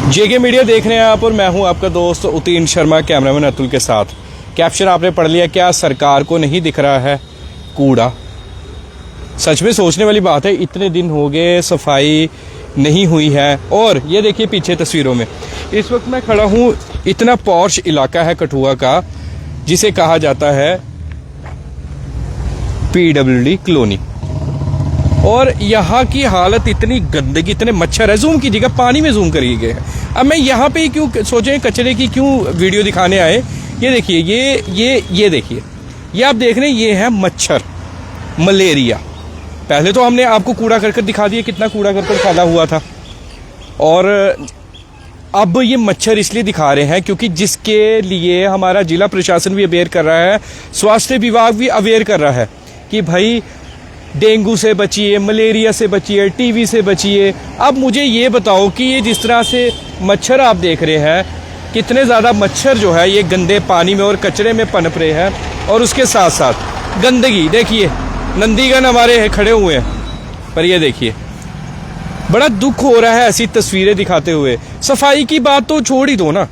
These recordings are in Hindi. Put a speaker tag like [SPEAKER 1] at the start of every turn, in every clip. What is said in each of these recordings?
[SPEAKER 1] जेके मीडिया देख रहे हैं आप और मैं हूं आपका दोस्त उतीन शर्मा, कैमरामैन अतुल के साथ। कैप्शन आपने पढ़ लिया, क्या सरकार को नहीं दिख रहा है कूड़ा? सच में सोचने वाली बात है। इतने दिन हो गए, सफाई नहीं हुई है। और ये देखिए पीछे तस्वीरों में, इस वक्त मैं खड़ा हूं, इतना पॉश इलाका है कठुआ का, जिसे कहा जाता है PWD कॉलोनी। और यहाँ की हालत इतनी गंदगी, इतने मच्छर है। जूम कीजिएगा, पानी में जूम करिएगा। अब मैं यहाँ पे क्यों सोचे कचरे की क्यों वीडियो दिखाने आए। ये देखिए, ये देखिए, ये आप देख रहे हैं, ये है मच्छर, मलेरिया। पहले तो हमने आपको कूड़ा करकट दिखा दिया, कितना कूड़ा करकट फैला हुआ था। और अब ये मच्छर इसलिए दिखा रहे हैं क्योंकि जिसके लिए हमारा जिला प्रशासन भी अवेयर कर रहा है, स्वास्थ्य विभाग भी अवेयर कर रहा है कि भाई डेंगू से बचिए, मलेरिया से बचिए, टीबी से बचिए। अब मुझे ये बताओ कि ये जिस तरह से मच्छर आप देख रहे हैं, कितने ज़्यादा मच्छर जो है ये गंदे पानी में और कचरे में पनप रहे हैं। और उसके साथ साथ गंदगी देखिए, नंदीगण हमारे खड़े हुए हैं। पर ये देखिए, बड़ा दुख हो रहा है ऐसी तस्वीरें दिखाते हुए। सफाई की बात तो छोड़ ही दो ना,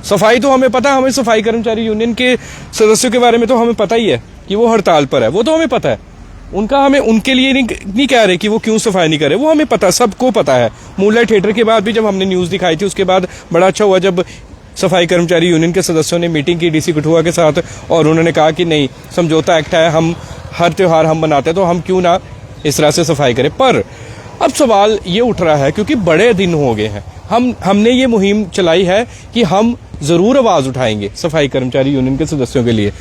[SPEAKER 1] सफाई तो हमें पता है, हमें सफाई कर्मचारी यूनियन के सदस्यों के बारे में तो हमें पता ही है कि वो हड़ताल पर है, वो तो हमें पता है। उनका हमें उनके लिए नहीं कह रहे कि वो क्यों सफाई नहीं करे, वो हमें पता, सबको पता है। मूनलाइट थिएटर के बाद भी जब हमने न्यूज़ दिखाई थी, उसके बाद बड़ा अच्छा हुआ जब सफाई कर्मचारी यूनियन के सदस्यों ने मीटिंग की डीसी कठुआ के साथ, और उन्होंने कहा कि नहीं, समझौता एक्ट है, हम हर त्यौहार हम मनाते हैं तो हम क्यों ना इस तरह से सफाई करें। पर अब सवाल ये उठ रहा है, क्योंकि बड़े दिन हो गए हैं, हमने ये मुहिम चलाई है कि हम ज़रूर आवाज़ उठाएंगे सफाई कर्मचारी यूनियन के सदस्यों के लिए।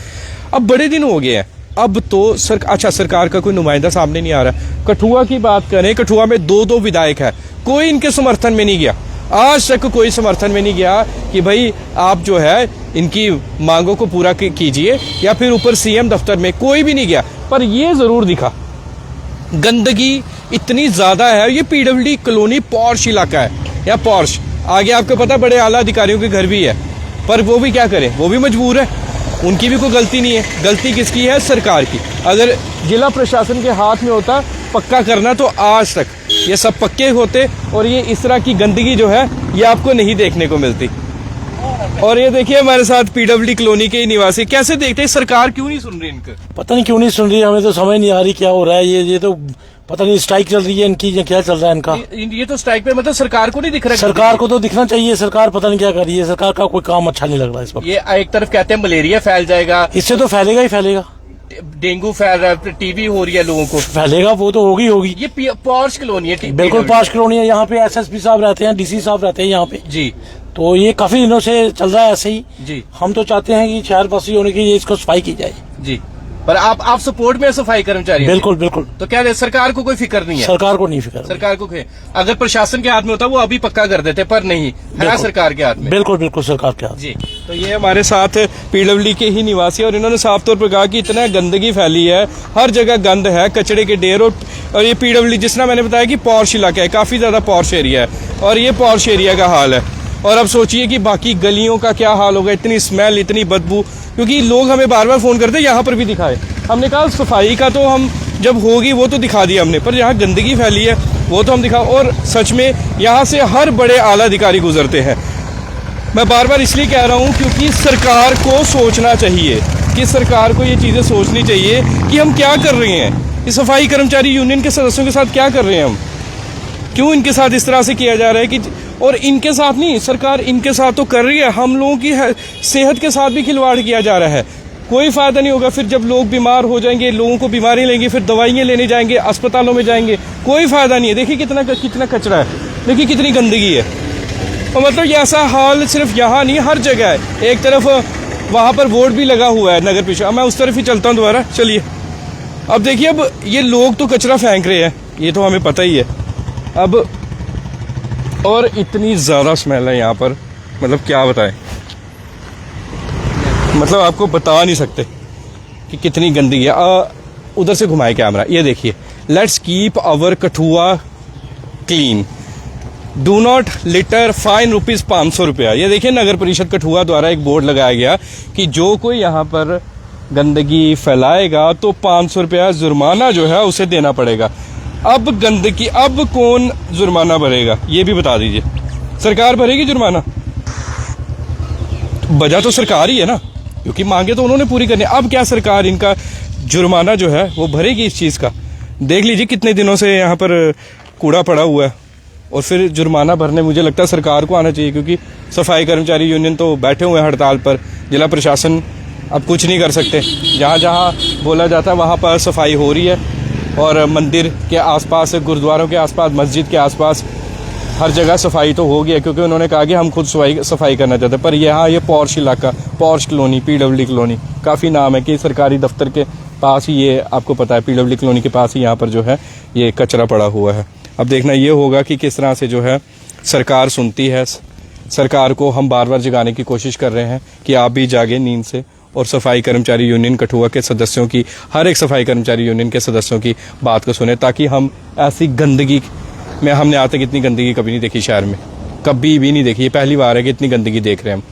[SPEAKER 1] अब बड़े दिन हो गए हैं, अब तो सरकार का कोई नुमाइंदा सामने नहीं आ रहा। कठुआ की बात करें, कठुआ में दो विधायक है, कोई इनके समर्थन में नहीं गया। आज तक कोई समर्थन में नहीं गया कि भाई आप जो है इनकी मांगों को पूरा कीजिए, या फिर ऊपर सीएम दफ्तर में कोई भी नहीं गया। पर ये जरूर दिखा, गंदगी इतनी ज्यादा है। ये PWD कॉलोनी पॉश इलाका है, या पॉश आगे आपको पता बड़े आला अधिकारियों के घर भी है, पर वो भी क्या करें, वो भी मजबूर है, उनकी भी कोई गलती नहीं है। गलती किसकी है? सरकार की। अगर जिला प्रशासन के हाथ में होता पक्का करना, तो आज तक ये सब पक्के होते और ये इस तरह की गंदगी जो है ये आपको नहीं देखने को मिलती। और ये देखिए हमारे साथ PWD कॉलोनी के निवासी कैसे देखते हैं, सरकार क्यों नहीं सुन रही इनका?
[SPEAKER 2] पता नहीं क्यों नहीं सुन रही, हमें तो समझ नहीं आ रही क्या हो रहा है। ये तो पता नहीं स्ट्राइक चल रही है इनकी, या क्या चल रहा है इनका।
[SPEAKER 1] ये तो स्ट्राइक पे, मतलब सरकार को नहीं दिख रहा।
[SPEAKER 2] सरकार को तो दिखना चाहिए, सरकार पता नहीं क्या कर रही है, सरकार का कोई काम अच्छा नहीं लग रहा है इस वक्त।
[SPEAKER 1] ये एक तरफ कहते हैं मलेरिया फैल जाएगा,
[SPEAKER 2] इससे तो फैलेगा ही फैलेगा।
[SPEAKER 1] डेंगू फैल रहा है, टीबी हो रही है लोगों को,
[SPEAKER 2] फैलेगा, वो तो होगी।
[SPEAKER 1] ये पॉश कॉलोनी है,
[SPEAKER 2] बिल्कुल पॉश कॉलोनी है। यहाँ पे SSP साहब रहते हैं, DC साहब रहते हैं यहाँ पे
[SPEAKER 1] जी।
[SPEAKER 2] तो ये काफी दिनों से चल रहा है ऐसे ही
[SPEAKER 1] जी।
[SPEAKER 2] हम तो चाहते हैं कि शहर बसी होने की इसको सफाई की जाए
[SPEAKER 1] जी। पर आप सपोर्ट में सफाई कर्मचारी?
[SPEAKER 2] बिल्कुल बिल्कुल।
[SPEAKER 1] तो क्या सरकार को कोई फिक्र नहीं है?
[SPEAKER 2] सरकार को नहीं फिक्र।
[SPEAKER 1] सरकार को अगर प्रशासन के हाथ में होता वो अभी पक्का कर देते, पर नहीं है सरकार के हाथ में।
[SPEAKER 2] बिल्कुल बिल्कुल सरकार के हाथ
[SPEAKER 1] जी। तो ये हमारे साथ PWD के ही निवासी, और इन्होंने साफ तौर पर कहा कि इतना गंदगी फैली है, हर जगह गंद है, कचरे के ढेर। और ये PWD जिस तरह मैंने बताया कि पॉश इलाका है, काफी ज्यादा पॉश एरिया है, और ये पॉश एरिया का हाल है। और अब सोचिए कि बाकी गलियों का क्या हाल होगा, इतनी स्मेल, इतनी बदबू। क्योंकि लोग हमें बार बार फोन करते हैं यहाँ पर भी दिखाए, हमने कहा सफाई का तो हम जब होगी वो तो दिखा दिया हमने, पर यहाँ गंदगी फैली है वो तो हम दिखा। और सच में यहाँ से हर बड़े आला अधिकारी गुजरते हैं। मैं बार बार इसलिए कह रहा हूँ क्योंकि सरकार को सोचना चाहिए, कि सरकार को ये चीज़ें सोचनी चाहिए कि हम क्या कर रहे हैं, इस सफाई कर्मचारी यूनियन के सदस्यों के साथ क्या कर रहे हैं हम, क्यों इनके साथ इस तरह से किया जा रहा है कि। और इनके साथ नहीं, सरकार इनके साथ तो कर रही है, हम लोगों की सेहत के साथ भी खिलवाड़ किया जा रहा है। कोई फायदा नहीं होगा। फिर जब लोग बीमार हो जाएंगे, लोगों को बीमारी लेंगे, फिर दवाइयाँ लेने जाएंगे, अस्पतालों में जाएंगे, कोई फायदा नहीं है। देखिए कितना कचरा है, देखिए कितनी गंदगी है। और मतलब ये ऐसा हाल सिर्फ यहाँ नहीं, हर जगह है। एक तरफ वहाँ पर बोर्ड भी लगा हुआ है नगर परिषद, मैं उस तरफ ही चलता हूँ दोबारा, चलिए। अब देखिए, अब ये लोग तो कचरा फेंक रहे हैं, ये तो हमें पता ही है। अब और इतनी ज़्यादा स्मेल है यहाँ पर, मतलब क्या बताएं, मतलब आपको बता नहीं सकते कि कितनी गंदगी है। उधर से घुमाए कैमरा, ये देखिए, let's keep our Kathua clean, do not litter, fine ₹500। ये देखिए नगर परिषद कठुआ द्वारा एक बोर्ड लगाया गया कि जो कोई यहाँ पर गंदगी फैलाएगा तो ₹500 जुर्माना जो है उसे देना पड़ेगा। अब गंदगी, अब कौन जुर्माना भरेगा ये भी बता दीजिए। सरकार भरेगी जुर्माना? वजह तो सरकार ही है ना, क्योंकि मांगे तो उन्होंने पूरी करनी है। अब क्या सरकार इनका जुर्माना जो है वो भरेगी इस चीज़ का? देख लीजिए कितने दिनों से यहाँ पर कूड़ा पड़ा हुआ है, और फिर जुर्माना भरने मुझे लगता है सरकार को आना चाहिए, क्योंकि सफाई कर्मचारी यूनियन तो बैठे हुए हैं हड़ताल पर। जिला प्रशासन अब कुछ नहीं कर सकते। जहाँ जहाँ बोला जाता है वहाँ पर सफाई हो रही है, और मंदिर के आसपास, गुरुद्वारों के आसपास, मस्जिद के आसपास हर जगह सफाई तो हो गया, क्योंकि उन्होंने कहा कि हम खुद सफाई करना चाहते हैं। पर यहाँ ये पॉर्श इलाका, पॉर्श कॉलोनी, PWD कॉलोनी, काफ़ी नाम है कि सरकारी दफ्तर के पास ही, ये आपको पता है PWD कॉलोनी के पास ही यहाँ पर जो है ये कचरा पड़ा हुआ है। अब देखना ये होगा कि किस तरह से जो है सरकार सुनती है। सरकार को हम बार बार जगाने की कोशिश कर रहे हैं कि आप भी जागे नींद से, और सफाई कर्मचारी यूनियन कठुआ के सदस्यों की, हर एक सफाई कर्मचारी यूनियन के सदस्यों की बात को सुने, ताकि हम ऐसी गंदगी में, हमने आज तक इतनी गंदगी कभी नहीं देखी शहर में, कभी भी नहीं देखी। ये पहली बार है कि इतनी गंदगी देख रहे हैं हम,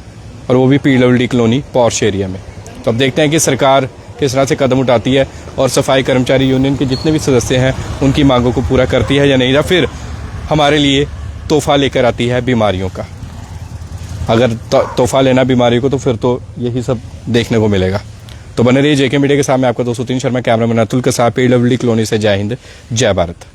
[SPEAKER 1] और वो भी PWD कॉलोनी पॉर्श एरिया में। तो अब देखते हैं कि सरकार किस तरह से कदम उठाती है, और सफाई कर्मचारी यूनियन के जितने भी सदस्य हैं उनकी मांगों को पूरा करती है या नहीं, या फिर हमारे लिए तोहफा लेकर आती है बीमारियों का। अगर तोहफा लेना बीमारी को, तो फिर तो यही सब देखने को मिलेगा। तो बने रहिए JK मीडिया के साथ। मैं आपका 203 शर्मा, कैमरामैन अतुल के साथ, PWD कॉलोनी से। जय हिंद, जय भारत।